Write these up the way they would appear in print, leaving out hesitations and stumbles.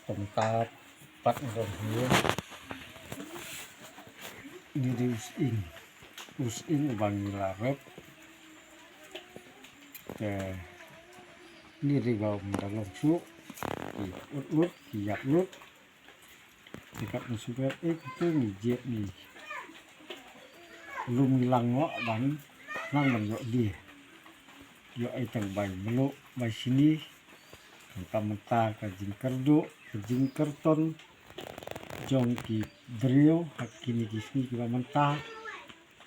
tông ta bắt rồi hướng đi us in bằng là rep ni đi vào mình đã lồng xuống thì út thì giặt nút thì các mình super ít cái mình diệt mình lùng lằng ngõ bắn năng bằng dọ đi dọ ai tầng bảy melo bảy sini mentah ka jing kerdo ka jing kerton jong ki brio hakini ki sini ki mentah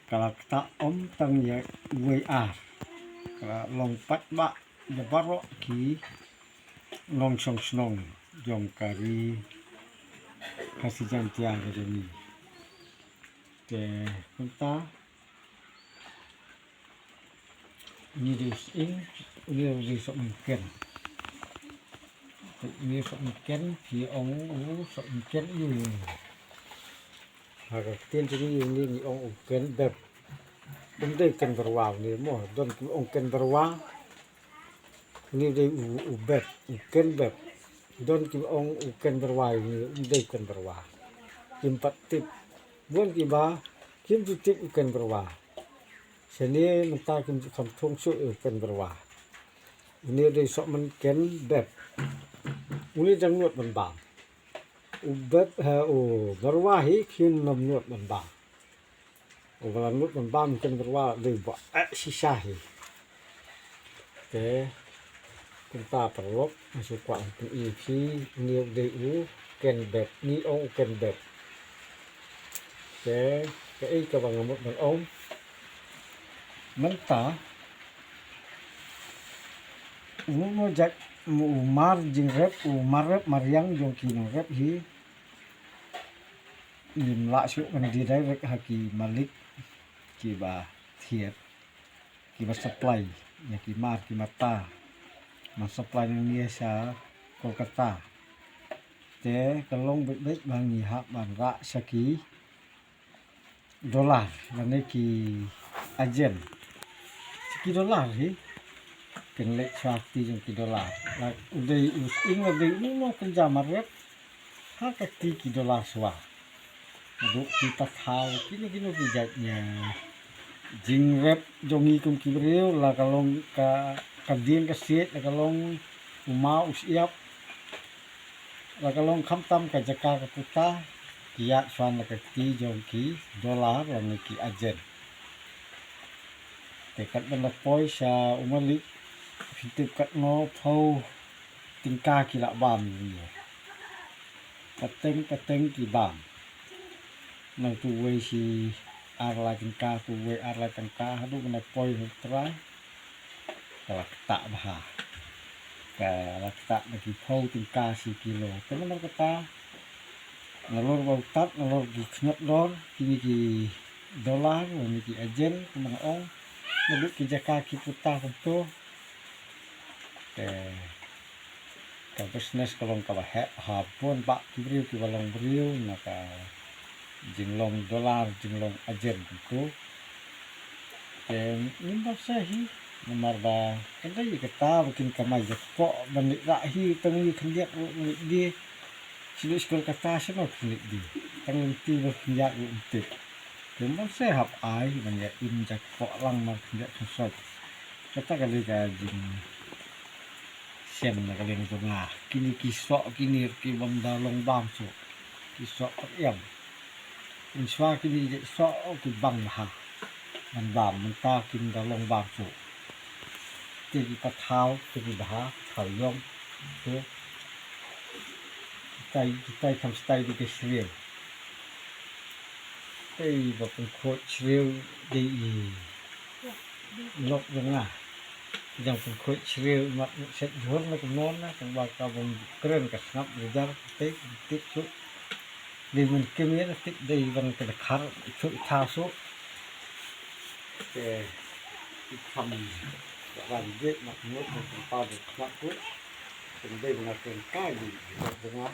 kalau kita tang ya wa kalau lompat ba ya baro ki long song snong jong kari kasih jantiang ke ni te mentah ni dis sok mungkin ini sok mungkin thì ông sok mungkin ini harga tiền jadi ini ông mungkin beb đây cần berwal ni mo don ông cần berwal ini đây beb mungkin beb don ông cần berwal ni đây cần berwal empat tip bukan tiba kim tip cần berwal sini mentah kim kam thong su cần berwal ini đây sok mungkin beb uli jang nuot ban bang ubet berwahi kin nam nuot ban bang ubala nuot ban bang kin berwa le ba sisahi te kita perlu masuk kuat untuk isi niu du ken bet ni ong ken bet te cái cái bằng một bằng ong mentah mau jak Umar jing rep Mariang jong kino rep hi lim la su kan di direct haki Malik ki ba thiet ki ba supply ya ki mar ki mata ma supply ni sa Kolkata te kalong bet bang ni hak ban ra saki dolar lan ki agent saki dolar hi ken lek sakti jong ki dolar la udai using udai no kerja maret ha ka ki dolar swa du kita tahu kini ki jatnya jing rep jongi kum ki breu la kalong ka dien ka siet la kalong uma usiap la kalong khamtam ka jaka ka puta kiat swan la ka ti jong ki dolar la ni ki agent tekat ban la poi sa umalik Fitip kat no thâu tingka ki la bam ni pateng ki bam na tu we si arla tingka tu we arla tingka hadu na poi tra kala tak bah kala tak ki thâu tingka si kilo temen kata nalor bau tat nalor ki khnot dor kini ki dolar ni ki agent kumang ong nabut ki jaka ki puta konto ka business kalong ka hapon pak kibriu ki balong briu naka jinglong dolar jinglong agent itu nimba sahi nomor ba kada yi kata bikin kamai jepok banik rahi tangi khendiak banik di sini sekolah kata sama khendik di tangi ti berkhendiak untuk nimba sehap ai banyak in jepok lang mar khendiak sosok kata kali ka jing xem là cái lên trong là kini kisok kini ki bam dalong bam so kisok em inswa kini so ki bang ha man bam man ta kin dalong bam so ti ta thao ti ba thao yom to tai tham stai di cái sriu ei ba con khot sriu di lok dong à yang pun sriu mat set jor na kumon na kang baka bom keren ka snap rizar tik su di mun kemia tik dei ban ka khar su tha su ke tham ban je mat mo ko pa de khak ku ken dei na ken kai di dong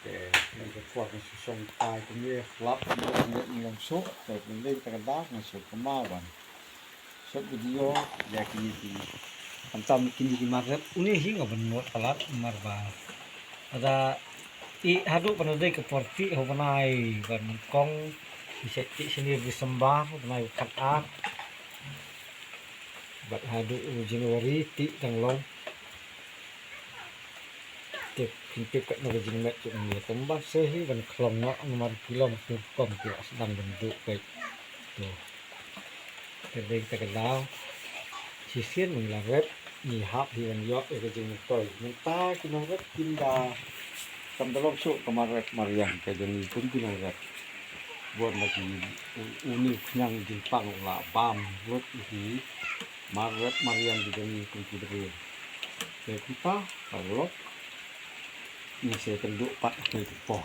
ke nên cái cuộc nó song tai cũng như lắp những lòng số rồi mình lên cái đá nó sụp cái ma vào short video ya ki Antam kini di market uni hinga benut palat marba. Ada I hadu panadai ke porti hobanai ban kong iseti sini bersembah hobanai kat bat hadu Januari ti tanglong tip kintip kat naga jingmet tu ni tambah sehi ban klong nak nomor kilo masuk kong tu sedang bentuk baik tu terdeng terkenal sisir menglawet ni hap di ban yok ke jingmet toy minta kinoret kinda tamdalom su kamaret mariang ke jeni pun kinoret buat lagi uni nyang jimpang la bam buat di maret mariang di jeni pun kidere kita kalau ini saya kenduk pak itu poh